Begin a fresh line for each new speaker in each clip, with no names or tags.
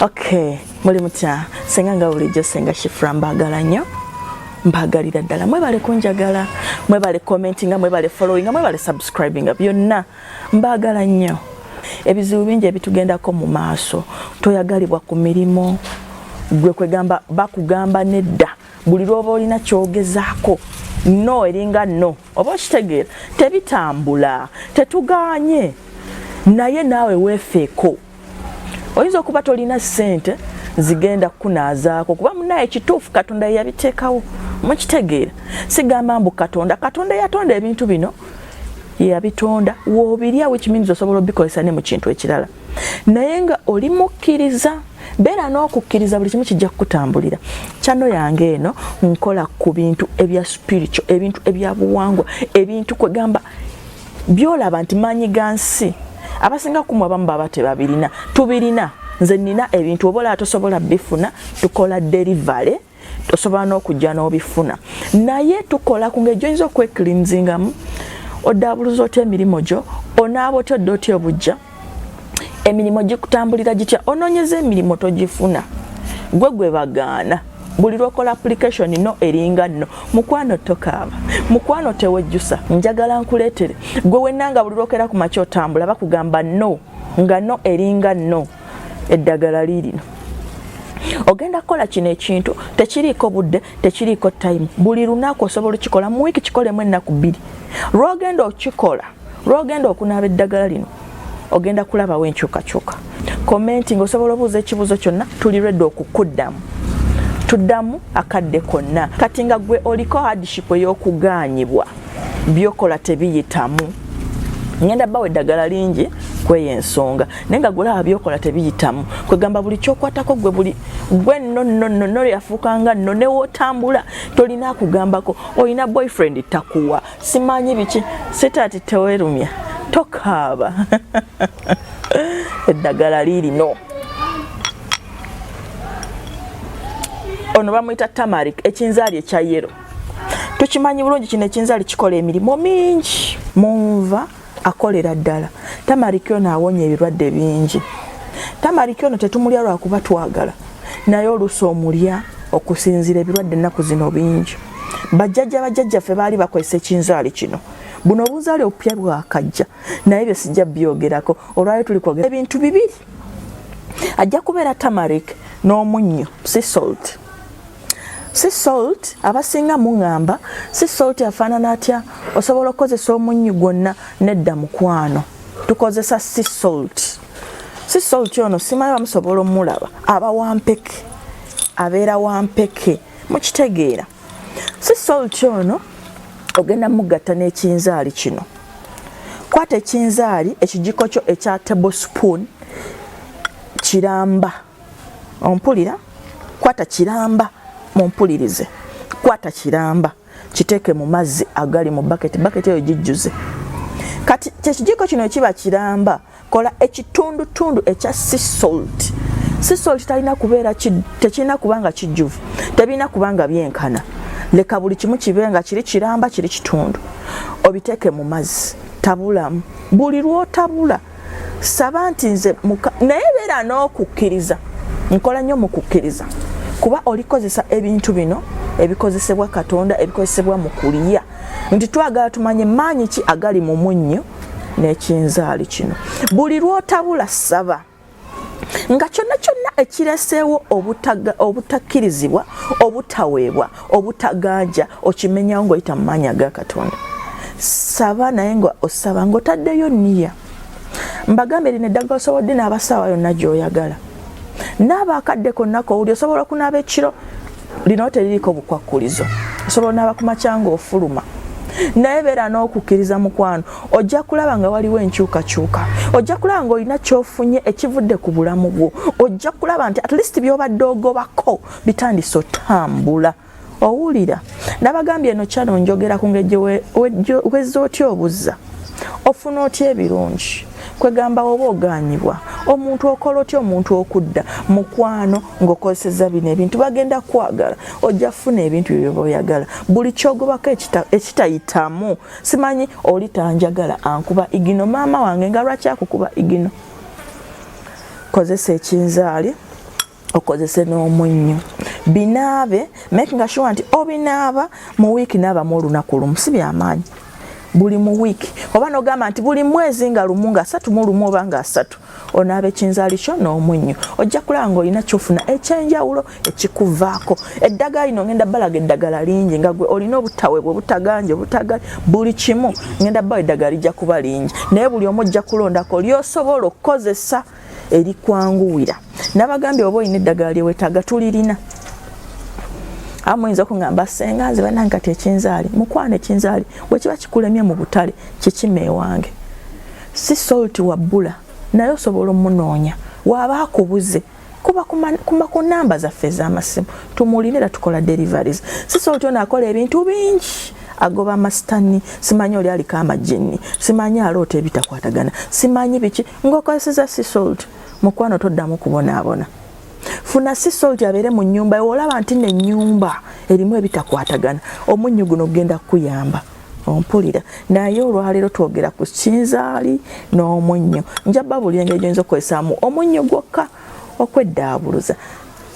Okay, muli mutya Senga nga bulijjo Senga Shifra mbagala nnyo mbagalira ddala mwebale kunjagala mwebale commentinga mwebale followinga mwebale subscribinga byonna mbagala nnyo ebizibu bingi ebitugendako mu maaso toyagalibwa ku mirimo gwe kwegamba bakugamba nedda buli lwoba olina kyogezaako no eringa no oba okitegeera tebitambula tetuganye naye naawe weefeeko oyinza okuba tolina ssente zigenda kunaazaako kuba munaye ekituufu Katonda yabiteekawo mukitegeera sigamba mbu Katonda yatonda ebintu bino yabitonda woobirya which means osobola obikozesa ne mu kintu ekirala naye nga oli mukkiriza beera n'okukkiriza buli kimu kijja kukutambulira kyano yange eno nkola ku bintu ebya spiritual ebintu ebya buwangwa ebintu kwegamba byolaba nti maanyi ga nsi abasinga kumwe abamu baba tebabirina tubirina nze nina ebintu obola tosobola bifuna tukola delivery tosobola n'okujja n'obifuna naye tukola ku ngeri gy'oyinza okwecleansingamu odabuluza otya emirimu gyo onaaba otya odda otya obujja emirimu gikutambulira gitya onoonyeza emirimu togifuna gwe bagaana buli lwokola application no eringa no mukwano tokaaba mukwano tewejjusa njagala nkuleetere gwe wennanga buli lwokera ku makya otambula bakugamba no nga no eringa no eddagala lirino ogenda kukola kino ekintu tekiriiko budde tekiriiko time buli lunaku osobola okikola mu wiiki kikolemu ennaku 2 lwogenda okikola lwogenda okunaaba eddagala lino ogenda kulabawo enkyukakyuka commenting osobola obuuza ekibuuzo kyonna tuli ready okukuddamu tuddamu akadde konna kati nga gwe oliko hardship ey'okuganyibwa byokola tebiyitamu ngenda bawe eddagala lingi kweyo ensonga naye nga gulaba byokola tebiyitamu kwegamba buli kyokwatako gwe nno yafuukanga nno newootambula tolina akugambako olina boyfriend takuwa simanyi biki sitaati tewerumya tokaaba eddagala lirino ono bamuyita Turmeric ekinzaali ekya yero tukimanyi bulungi kino ekinzaali kikola emirimu mingi munva akolera ddala Turmeric ono awonya ebirwadde bingi Turmeric ono tetumulya lwakuba twagala naye oluusi omulya okusinziira ebirwadde ennaku zino bingi bajjajjaffe baali bakozesa ekinzaali kino buno obuzaale obupya bwakajja naye bye sijja byogerako olwayo tuli kwogera ebintu bibiri ajja kubeera Turmeric n'omunnyo sea salt abasinga muŋŋamba sea salt afaanana atya osobola okukozesa omunnyo gwonna nedda mukwano tukozesa sea salt ono simanyi bamusobola omulaba aba wampeke abeera wampeke mukitegeera sea salt ono ogenda mugatta n'ekinzaali kino kwata ekinzaali ekijiko kyo ekya tablespoon kiramba ompulira kwata kiramba mumpulirize kwata kiramba kiteeke mu mazzi agali mu bucket eyo gijjuze kati ekijiko kino kiba kiramba kola ekitundutundu ekya sea salt talina kubeera tekirina kubanga kijjuvu tebirina kubanga byenkana leka buli kimu kibe nga kiri kiramba kiri kitundu obiteeke mu mazzi tabulamu buli lwotabula saba nti nze naye beera n'okukkiriza nkola nnyo mu kukkiriza kuba olikozesa ebintu bino ebikozesebwa Katonda ebikozesebwa mu kulya nti twagala tumanye maanyi ki agali mu munnyo n'ekinzaali kino buli lwotabula saba nga kyonna ekireseewo obutakkirizibwa obutaweebwa obutaganja okimenya ng'oyita mu maanyi aga Katonda saba naye nga osaba ng'otaddeyo nniya mbagambe lino eddagala osobodde n'abasawa yonna gy'oyagala naaba akadde konna kowuli osobola okunaaba ekiro lino teririiko bukwakkulizo osobola onaaba ku makya ng'ofuluma naye beera n'okukkiriza mukwano ojja kulaba nga waliwo enkyukakyuka ojja kulaba ng'olina kyofunye ekivudde ku bulamu bwo ojja kulaba nti at least by'obadde ogobako bitandise otambula owulira nabagambye eno kyano njogera ku ngeri wezza otya obuzza ofuna otya ebirungi kwegamba oba oganyibwa omuntu okola otya omuntu okudda mukwano ng'okozeseza bino ebintu bagenda kwagala ojja funa ebintu byo boyagala buli kyogobako ekitayitamu simanyi oli tanjagala ankuba igino maama wange nga lwaki akukuba igino kozesa ekinzaali okozese n'omunnyo binaabe making sure nti obinaaba mu wiiki naaba mu olunaku lumu si byamaanyi buli mu wiiki oba n'ogamba nti buli mwezi nga lumu nga 3 mu lumu oba nga 3 onaaba ekinzaali kyo n'omunnyo ojja kulaba ng'olina kyofuna ekyenjawulo ekikuvaako eddagala lino ngenda balaga eddagala lingi nga gwe olina obutaweebwa obutaganje obutagali buli kimu ngenda bbawo eddagala lijja kuba lingi naye buli omu ojja kulondako lyosobola okukozesa erikwanguwira nabagambye oba olina eddagala lyeweetaaga tulirina amuyinza okungamba Senga nze banange kati ekinzaali mukwane ekinzaali bwekiba kikulemye mu butale kikime ewange si salt wabbula naye osobola omunoonya waaba akubuze kuba ku namba zaffe ez'amasimu tumuline era tukola deliveries si salt ono akola ebintu bingi agoba amasitani simanyi oli aliko amajjeni simanyi aloota ebitakwatagana simanyi biki ng'okozeseza si salt mukwano toddamu kubonaabona funa si salt abeere mu nnyumba ewe olaba nti n'ennyumba erimu ebitakwatagana omunnyo guno genda kuyamba ompulira naye olwaleero twogera ku kinzaali n'omunnyo njaba buli engeri gy'oyinza okukozesaamu omunnyo gwokka okweddabuluza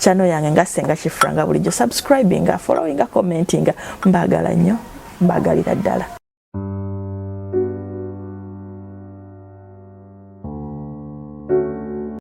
channel yange nga Senga Shifra nga bulijjo subscribinga followinga commentinga mbaagala nnyo mbaagalira ddala.